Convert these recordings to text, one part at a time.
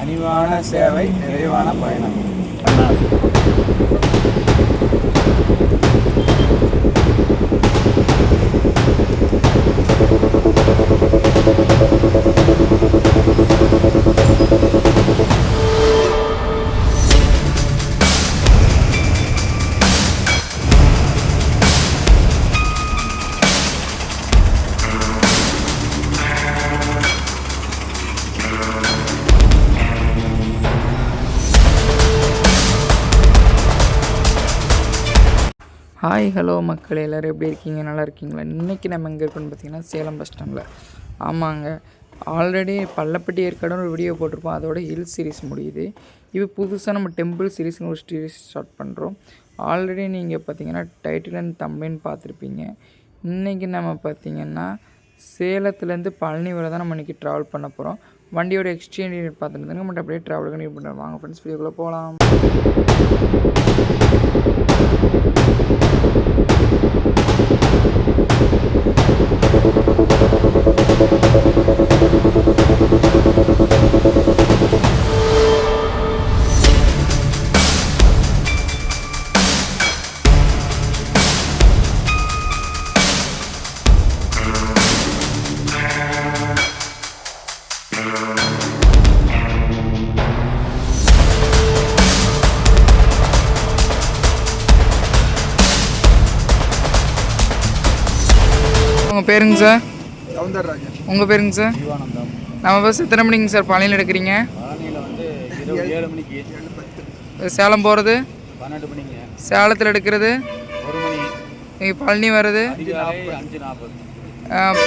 கனிவான சேவை, நிறைவான பயணம். ஹாய் ஹலோ மக்கள் எல்லோரும் எப்படி இருக்கீங்க? நல்லா இருக்கீங்களா? இன்றைக்கி நம்ம எங்கே இருக்கோன்னு பார்த்தீங்கன்னா சேலம் பஸ் ஸ்டாண்டில். ஆமாங்க, ஆல்ரெடி பள்ளப்பட்டி ஏற்காடுன்னு ஒரு வீடியோ போட்டிருப்போம். அதோட ஹில் சீரிஸ் முடியுது. இது புதுசாக நம்ம டெம்பிள் சீரிஸ்னு ஒரு சீரிஸ் ஸ்டார்ட் பண்ணுறோம். ஆல்ரெடி நீங்கள் பார்த்தீங்கன்னா டைட்டில் அண்ட் தம்ப்நெயில் பார்த்துருப்பீங்க. இன்றைக்கி நம்ம பார்த்திங்கன்னா சேலத்துலேருந்து பழனி வரை தான் நம்ம இன்றைக்கி ட்ராவல் பண்ண போகிறோம். வண்டியோட எக்ஸ்சேஞ்ச் பார்த்துட்டு மட்டும் அப்படியே ட்ராவல் பண்ணி பண்ணுறோம். வாங்க ஃப்ரெண்ட்ஸ், வீடியோக்குள்ளே போகலாம். உங்கள் பேருங்க சார்? சவுந்தரராஜன். உங்கள் பேருங்க சார்? ஜீவானந்தம். நம்ம பஸ் எத்தனை மணிங்க சார் பழனியில் எடுக்கிறீங்க? பழனியில் வந்து இரவு 7 மணிக்கு. சேலம் போகிறது 12 மணிங்க. சேலத்தில் எடுக்கிறது 1 மணி. நீங்கள் பழனி வருது 5:40.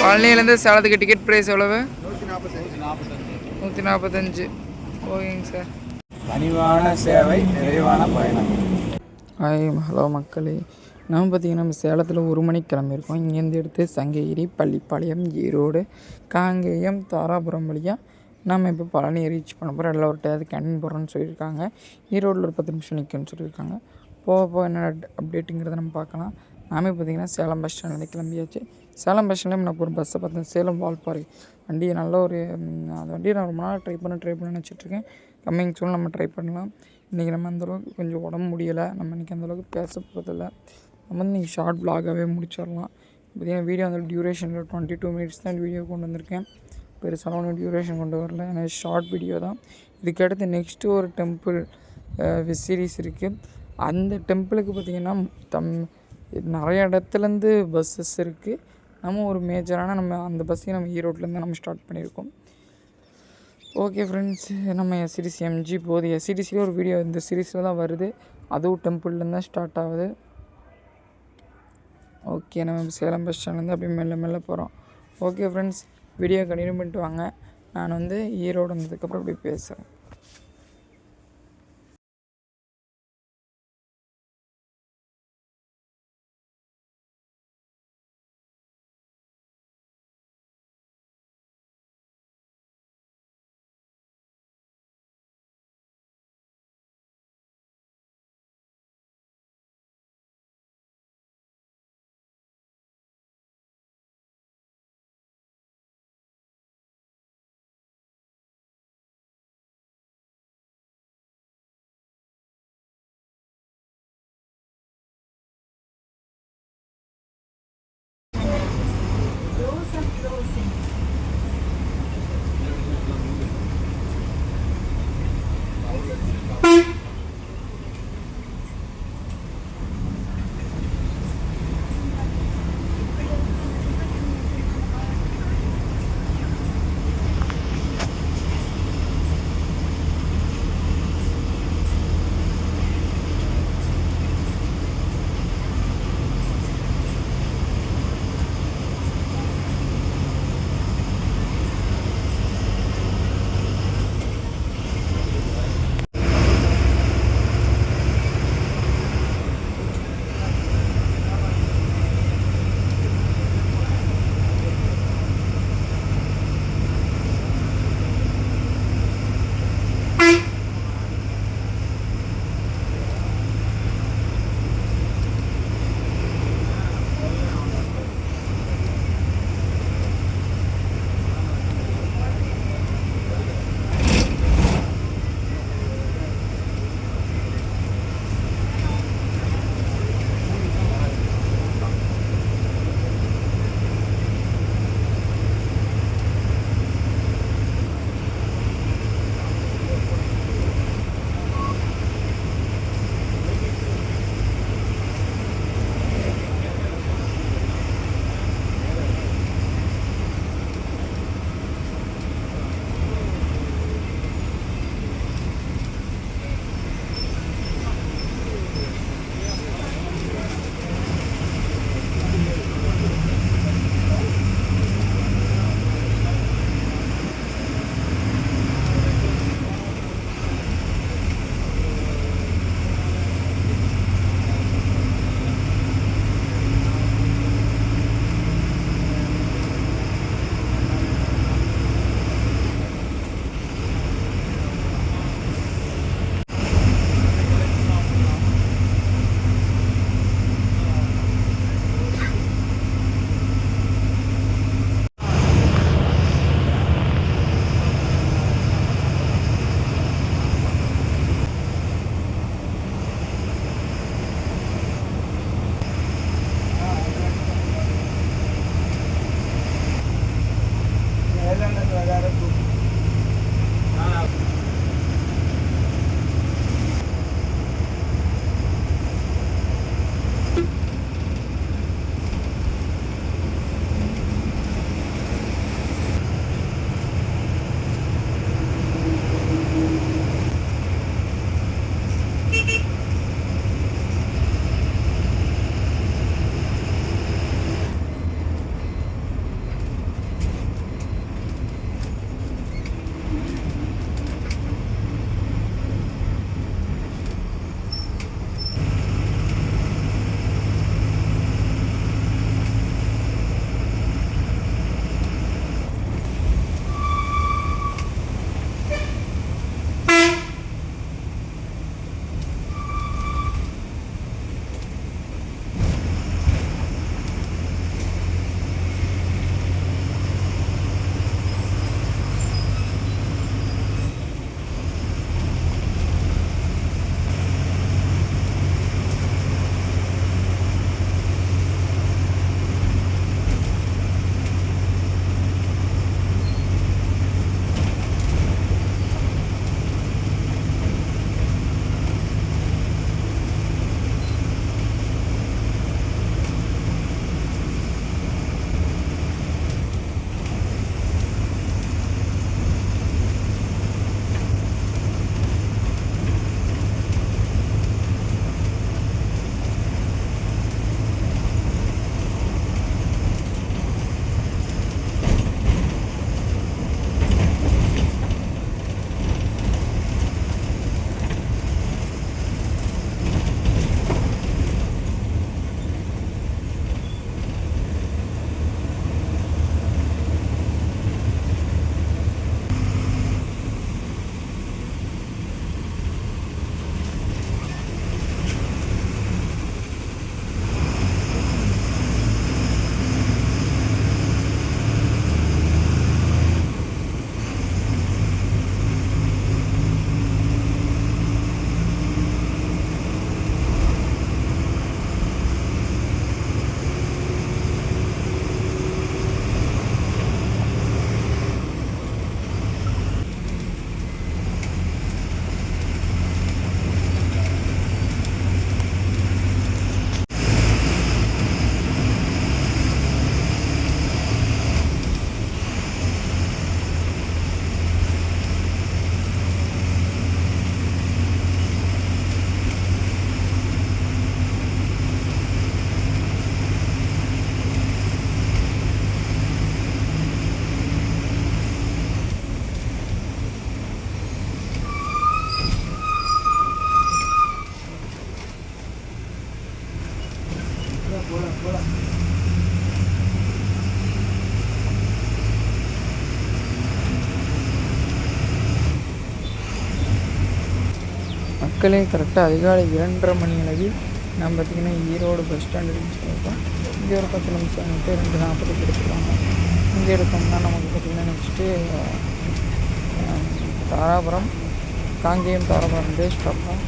பழனியிலேருந்து சேலத்துக்கு டிக்கெட் ப்ரைஸ் எவ்வளவு? 145. 145. ஓகேங்க சார். கனிவான சேவை, நிறைவான பயணம். ஹாய் ஹலோ மக்களே, நம்ம பார்த்திங்கன்னா நம்ம சேலத்தில் 1 மணிக்கு கிளம்பியிருக்கோம். இங்கேருந்து எடுத்து சங்ககிரி, பள்ளிப்பாளையம், ஈரோடு, காங்கேயம், தாராபுரம் வழியாக நம்ம இப்போ பழனி ரீச் பண்ண போகிறோம். எல்லாம் ஒரு டேது கேன்டீன் போகிறோன்னு சொல்லியிருக்காங்க. ஈரோடில் ஒரு 10 நிமிஷம் நிற்கும்னு சொல்லியிருக்காங்க. போக என்ன அப்டேட்டுங்கிறத நம்ம பார்க்கலாம். நாமே பார்த்திங்கன்னா சேலம் பஸ் ஸ்டாண்ட்லேருந்து கிளம்பியாச்சு. சேலம் பஸ் ஸ்டாண்ட்லேயே நான் ஒரு பஸ்ஸை பார்த்தேன், சேலம் வால்பாறை வண்டி. நல்ல ஒரு அந்த வண்டியை நான் ரொம்ப நாள் ட்ரை பண்ண நினச்சிட்ருக்கேன். கம்மிங் சூழல் நம்ம ட்ரை பண்ணலாம். இன்றைக்கி நம்ம அந்தளவுக்கு கொஞ்சம் உடம்பு முடியலை, நம்ம இன்றைக்கி அந்தளவுக்கு பேச போகிறதில்ல. நம்ம வந்து இன்றைக்கி ஷார்ட் வ்ளாகாகவே முடிச்சிடலாம். பார்த்திங்கன்னா வீடியோ வந்து டியூரேஷனில் 22 மினிட்ஸ் தான் வீடியோ கொண்டு வந்திருக்கேன். பெருசாக ஒன்றும் டியூரேஷன் கொண்டு வரல, ஏன்னா ஷார்ட் வீடியோ தான். இதுக்கடுத்து நெக்ஸ்ட்டு ஒரு டெம்பிள் சீரீஸ் இருக்குது. அந்த டெம்பிளுக்கு பார்த்திங்கன்னா நிறைய இடத்துலேருந்து பஸ்ஸஸ் இருக்குது. நம்ம ஒரு மேஜரான நம்ம அந்த பஸ்ஸையும் நம்ம ஈரோட்லேருந்து நம்ம ஸ்டார்ட் பண்ணியிருக்கோம். ஓகே ஃப்ரெண்ட்ஸ், நம்ம எஸ்சிடிசி எம்ஜி போகுது. எஸ்சிடிசியில் ஒரு வீடியோ இந்த சீரீஸில் தான் வருது. அதுவும் டெம்பிள்லேருந்து தான் ஸ்டார்ட் ஆகுது. ஓகே, நம்ம சேலம் பஸ் ஸ்டாண்ட்லேருந்து அப்படியே மெல்ல போகிறோம். ஓகே ஃப்ரெண்ட்ஸ், வீடியோ கண்டினியூ பண்ணிட்டு வாங்க. நான் வந்து ஈரோடு வந்ததுக்கப்புறம் அப்படி பேசுகிறேன். மக்களே கரெக்டாக அதிகாலை 2:30 மணி அளவில் நம்ம பார்த்திங்கன்னா ஈரோடு பஸ் ஸ்டாண்டு ரீச் பண்ணிட்டோம். இங்கே ஒரு 10 நிமிஷம் வந்துட்டு 2:40க்கு எடுத்துருவாங்க. இங்கே எடுத்தோம்னா நமக்கு பார்த்திங்கன்னா நெக்ஸ்ட்டு தாராபுரம் காங்கேயம் தாராபுரம் டே ஸ்டாப் தான்.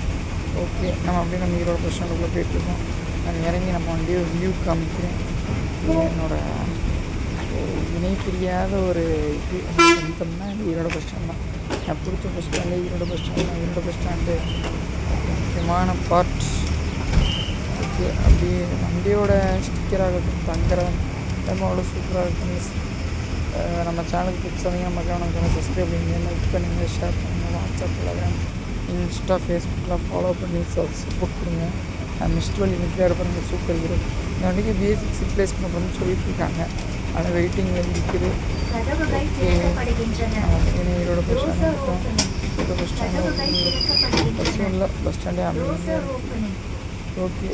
ஓகே, நம்ம அப்படியே நம்ம ஈரோடு பஸ் ஸ்டாண்டுக்குள்ளே போயிட்டுருக்கோம். நான் இறங்கி நம்ம வண்டியை வியூ காமிக்கிறேன். இது என்னோடய இணை பிரியாத ஒரு இது வந்தோம்னா ஈரோடு பஸ் ஸ்டாண்ட் தான். எனக்கு பிடிச்ச bus stand Erode bus stand தான். ஈரோடு பஸ் ஸ்டாண்டு முக்கியமான பார்ட். ஓகே, அப்படியே வண்டியோட ஸ்டிக்கர் ஆகட்டும், தங்குறதும் ரொம்ப அவ்வளோ சூப்பராக இருக்கும். நம்ம சேனலுக்கு புதுசாக நம்ம சேனல் சப்ஸ்கிரைப் பண்ணுங்கள், லைக் பண்ணுங்கள், ஷேர் பண்ணுங்கள். வாட்ஸ்அப், டெலிகிராம், இன்ஸ்டா, ஃபேஸ்புக்கில் ஃபாலோ பண்ணி சப்போர்ட் கொடுங்க. மிஸ்ட் வழி நிற்கிறாரு பாருங்க, சூப்பர் ஹீரோ. இந்த வண்டிக்கு பேசிக்ஸ் ரிப்ளேஸ் பண்ண போகிறோம்னு சொல்லிட்டு இருக்காங்க. ஆனால் வெயிட்டிங்கில் இருக்குது. ஓகே, ஈரோடு பஸ் ஸ்டாண்ட் இருக்கோம். ஈரோடு பஸ் ஸ்டாண்டு பஸ்ஸும் இல்லை, பஸ் ஸ்டாண்டே அமைதியாக இருக்குது. ஓகே,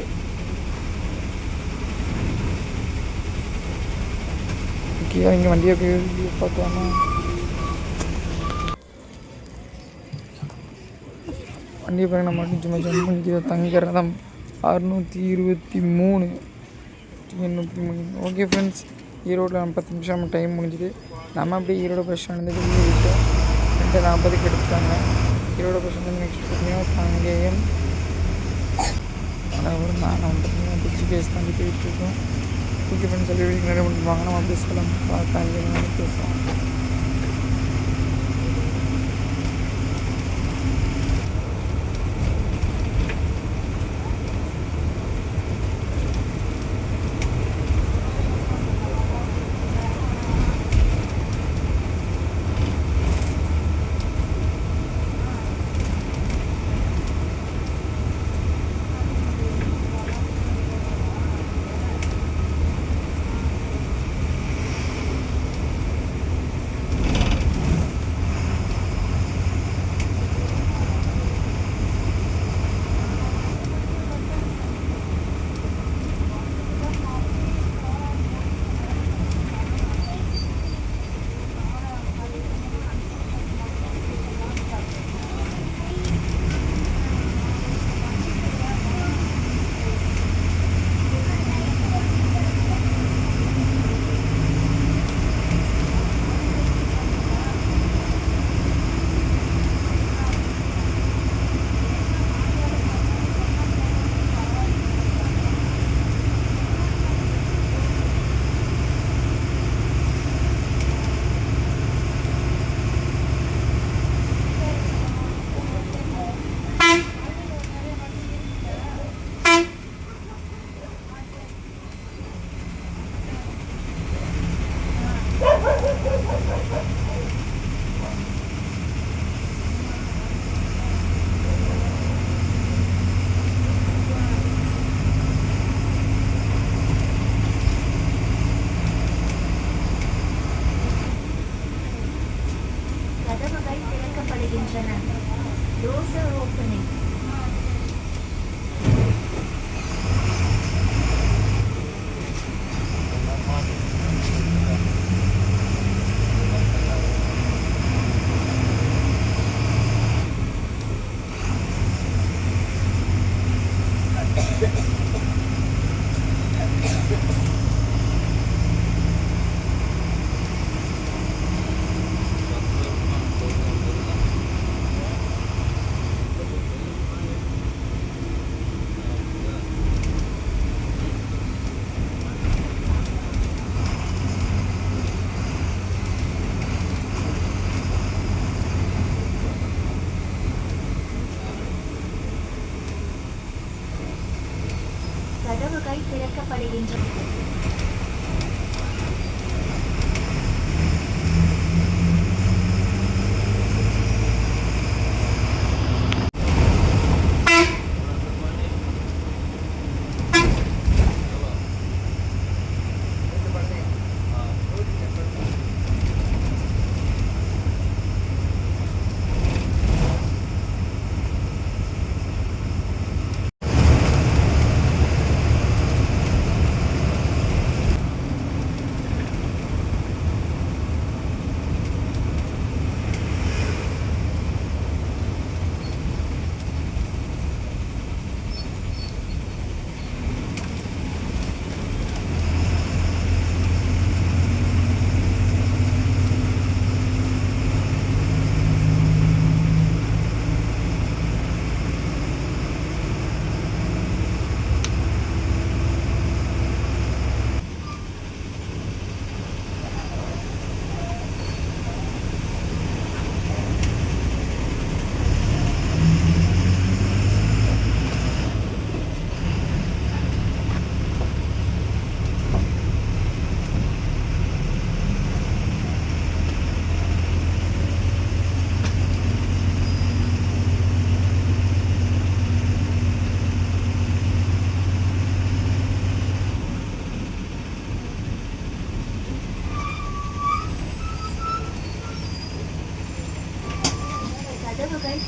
ஓகே, இங்கே வண்டியை போய் பார்க்கலாமா? வண்டியை பாருங்க, நம்ம வண்டி சும்மா ஜம்ப் பண்ணிக்கிற தங்குறதம் 623 803. ஓகே ஃப்ரெண்ட்ஸ், ஈரோட்டில் நம்ம 10 நிமிஷம் நம்ம டைம் முடிஞ்சுது. நம்ம அப்படியே ஈரோடு பஸ் ஸ்டாண்டு வெளியே விட்டோம். 2:40க்கு எடுத்துட்டாங்க. ஈரோடு பஸ் ஸ்டாண்டு நெக்ஸ்ட் பார்த்திங்கன்னா காங்கேயம் ஒரு நம்ம பார்த்திங்கன்னா பிரிட்ஜ் கேஸ் தாண்டி போயிட்டுருக்கோம். ஓகே ஃப்ரெண்ட்ஸ், சொல்லி வீட்டுக்கு நிறைய பண்ணிப்பாங்க. நம்ம அப்படியே சொல்லலாம் காங்கேயம் பேசுவோம். Doors are opening. கதவுகள் திறக்கப்படுகின்றன.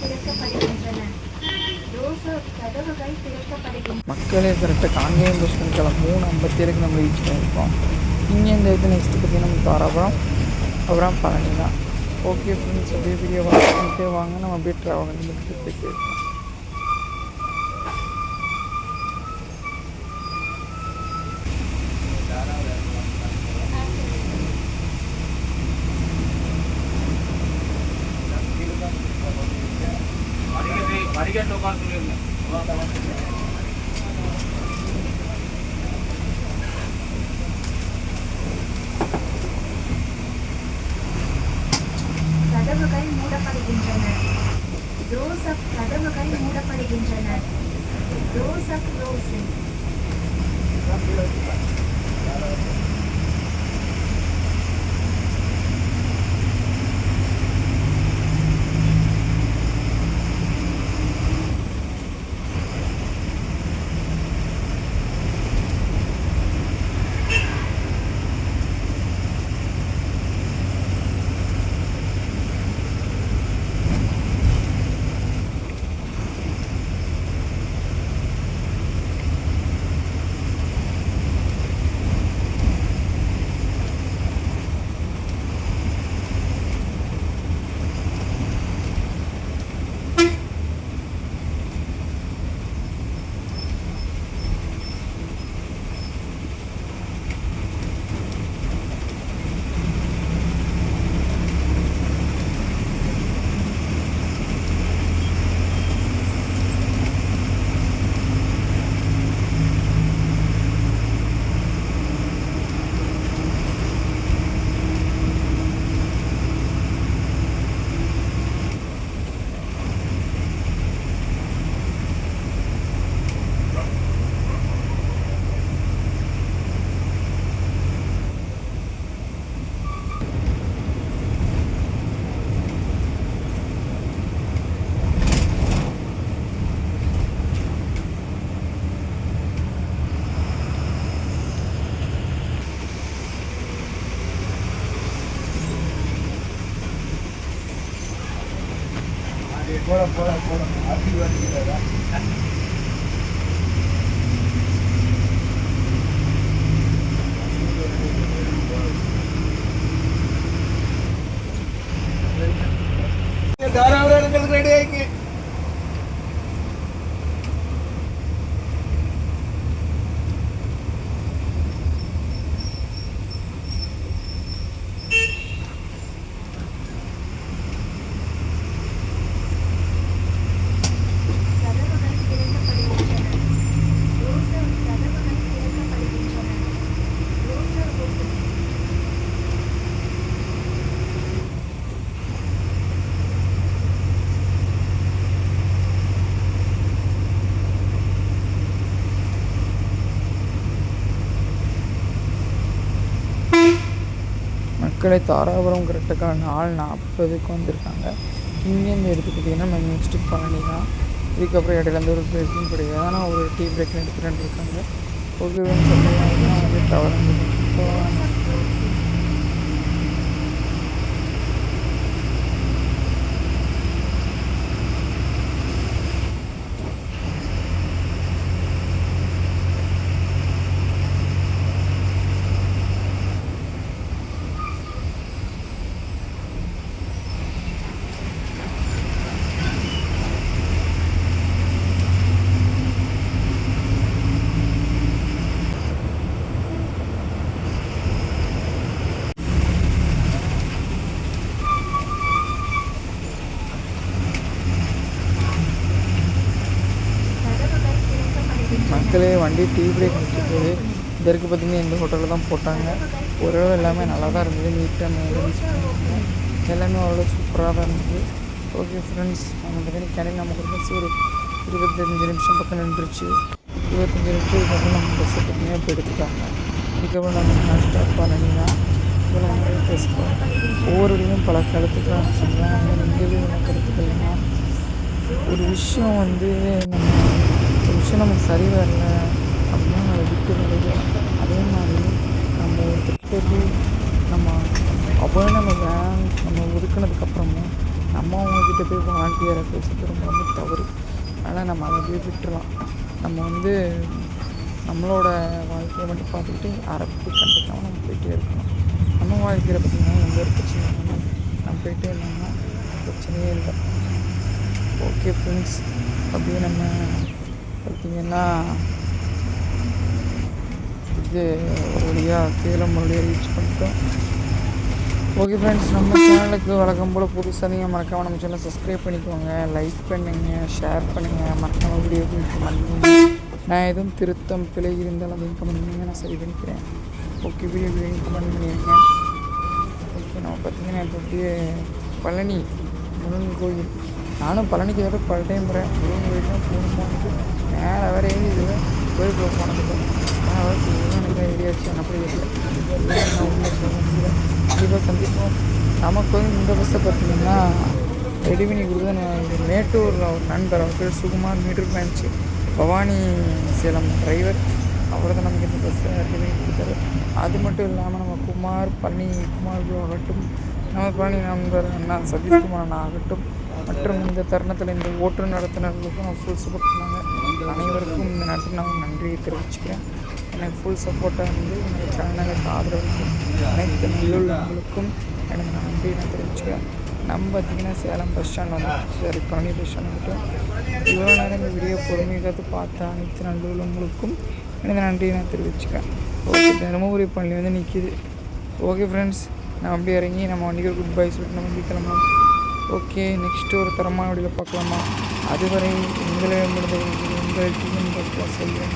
திறக்கப்படுகின்றன. ரோசர் கதவுகள் திறக்கப்படுகின்றன. மக்களே கரெக்டாக காங்கேயம் பஸ் ஸ்டாண்டில் 3:57 நம்ம ரீச் பண்ணியிருக்கோம். இங்கேருந்து எடுத்து நெக்ஸ்ட்டு பார்த்திங்கன்னா நம்ம தாராபுரம் அப்புறம் பழனி தான். ஓகே ஃப்ரெண்ட்ஸ், அப்படியே வீடியோ வாட்ச் பண்ணிட்டே வாங்க, நம்ம அப்படியே ட்ராவல் பண்ணிட்டு போய்ட்டு படிக்கட்டு உட்காந்து சொல்லியிருந்தேன். கதவுகள் மூடப்படுகின்றன. ரோசப் கதவுகள் மூடப்படுகின்றன. ரோசப் ரோசிங். போட அப்படி வந்துக்கிறதா. தாராபுரம் இருக்கிறதுக்கு ரெடி ஆகி கதவுகள் திறக்கப்படுகின்றன. ரோசர் கதவுகள் திறக்கப்படுகின்றன. Roster opening. மக்களை தாராபுரம் கரெக்டாக 4:40க்கு வந்திருக்காங்க. இங்கேருந்து எடுத்து பார்த்திங்கன்னா நம்ம நெக்ஸ்ட்டு பழனி தான். இதுக்கப்புறம் இடையிலேருந்து ஒரு பிரேக்கும் கிடையாது, ஆனால் ஒரு டீ பிரேக் எடுத்துகிட்டு இருக்காங்க. ஓகேன்னு சொல்லுவாங்க வந்து டவர் கதவுகள் திறக்கப்படுகின்றன. மக்களே வண்டி டீ பிரேக் முடிச்சுட்டு இதற்கு பார்த்திங்கன்னா இந்த ஹோட்டலில் தான் போட்டாங்க. ஓரளவு எல்லாமே நல்லா தான் இருந்தது, நீட்டாக அரேஞ்ச் பண்ணியிருந்தாங்க. எல்லாமே அவ்வளோ சூப்பராக தான் இருந்தது. ஓகே ஃப்ரெண்ட்ஸ், நம்ம பார்த்திங்கன்னா கிளம்பி நமக்கு ஒரு பஸ் ஒரு 25 நிமிஷம் பக்கம் நின்றுச்சு. 25 நிமிஷம் இதுக்கப்புறம் நம்ம பஸ்ஸை பார்த்திங்கன்னா இப்போ எடுத்துட்டாங்க. இதுக்கப்புறம் நம்ம நான் ஸ்டாப் பண்ணிங்கன்னா இப்போ நம்ம பேசுவோம். ஒவ்வொரு இடமும் பல கருத்துக்கெலாம் சொல்லலாம். எங்கேயுமே என்ன கருத்துக்கள்னா ஒரு விஷயம் வந்து நம்ம ஒரு விஷயம் நமக்கு சரி வரல அப்படின்னா அதை விட்டு விலகும். அதே மாதிரி நம்ம ஒருத்தருக்கு நம்ம அவ்வளோ நம்ம ஒதுக்கினதுக்கப்புறமும் நம்ம அவங்கக்கிட்ட போய் வாலண்டியராக பேசுறது ரொம்ப ரொம்ப தவறு. அதனால் நம்ம அதை அப்படியே விட்டுறலாம். நம்ம வந்து நம்மளோட வாழ்க்கையை மட்டும் பார்த்துக்கிட்டு யாரை கண்டுக்காமல் நம்ம போயிட்டே இருக்கணும். நம்ம வாழ்க்கையில் பார்த்திங்கன்னா எந்த ஒரு பிரச்சனையும் இல்லாமல் நம்ம போயிட்டே இருந்தோம்னா பிரச்சனையே இல்லை. ஓகே ஃப்ரெண்ட்ஸ், அப்படியே நம்ம பார்த்திங்கன்னா இது ஒரு வழியாக சேலம் மறுபடியும் ரீச் பண்ணிட்டோம். ஓகே ஃப்ரெண்ட்ஸ், நம்ம சேனலுக்கு வழக்கம் போல் புதுசாக நீங்கள் மறக்காமல் நம்ம சேனலை சப்ஸ்கிரைப் பண்ணிக்கோங்க, லைக் பண்ணுங்கள், ஷேர் பண்ணுங்கள், மறக்காமல் வீடியோக்கு கமெண்ட் பண்ணுங்கள். நான் எதுவும் திருத்தம் பிழை இருந்தால் அதையும் கமெண்ட் பண்ணுங்கள், நான் சரி பண்ணிக்கிறேன். ஓகே, வீடியோக்கு கமெண்ட் பண்ணிடுங்க. ஓகே, நம்ம பார்த்திங்கன்னா இப்போ அப்படியே பழனி முருகன் கோயில். நானும் பழனிக்கு ஏதோ பல டைம் போகிறேன். முருகன் கோயில்தான் போகணுமான்ட்டு நேராக வேறு ஏறி இது கோயிலுக்குள்ள போனதுக்கு எனக்கு ஐடியாச்சு. அப்படி இல்லை, நான் உண்மை சொல்ல முடியல. கண்டிப்பாக சந்திப்போம். நமக்கு வந்து இந்த பஸ்ஸை பார்த்திங்கன்னா ரெடி பண்ணி கொடுத்து மேட்டூரில் ஒரு நண்பர், அவர் பேர் Sukumar, meter branch Bhavani Salem driver. அவர் தான் நமக்கு இந்த பஸ்ஸை ரெடி பண்ணி கொடுத்தாரு. அது மட்டும் இல்லாமல் நம்ம குமார் ப்ரோ ஆகட்டும், நம்ம பழனி நண்பர் அண்ணா சதீஷ்குமார் அண்ணா ஆகட்டும், மற்றும் இந்த தருணத்தில் இந்த ஓட்டு நடத்துனர்களுக்கும் நான் ஃபுல் சப்போர்ட் பண்ணாங்க. அனைவருக்கும் இந்த நேரத்தில் நான் நன்றியை தெரிவிச்சுக்கிறேன். எனக்கு ஃபுல் சப்போர்ட்டாக இருந்து என்னோடய சேனலுக்கு ஆதரவுக்கும் அனைத்து நல்லுள்ளவங்களுக்கும் எனக்கு நன்றி நான் தெரிவிச்சுக்கிறேன். நம்ம பார்த்திங்கன்னா சேலம் பஸ் ஸ்டாண்ட் வந்துட்டு, சரி பழனி பஸ் ஸ்டாண்ட் வந்துட்டோம். இவ்வளோ நேரம் இந்த வீடியோ பொறுமையாக பார்த்த அனைத்து நல்லுள்ளவங்களுக்கும் எனக்கு நன்றி நான் தெரிவிச்சுக்கிறேன். ஓகே, தருமபுரி பழனி வந்து நிற்கிது. ஓகே ஃப்ரெண்ட்ஸ், நான் அப்படியே இறங்கி நம்ம வண்டிக்கு குட் பை சொல்லிட்டு நம்ம வண்டி கிளம்பலாம். ஓகே, நெக்ஸ்ட்டு ஒரு தரமான வழியில் பார்க்கலாமா? அதுவரை உங்களை உங்கள் டிஎன் பஸ்ஸில் சொல்கிறேன்.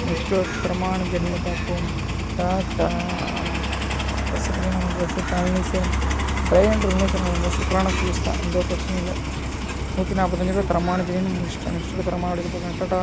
நெக்ஸ்ட்டு ஒரு தரமான ஜெர்னியை பார்ப்போம். டாட்டா. பஸ்ஸுக்கு நம்ம பஸ்ஸு பழனி டிரைவர் ரொம்ப சூப்பரான ப்ளேஸ் தான், எந்த பிரச்சனையும் இல்லை. 145 ரூபா தரமான ஜெர்னி முடிச்சுட்டேன். நெக்ஸ்ட்டு தரமான வழியில் பார்க்கலாம். டாட்டா.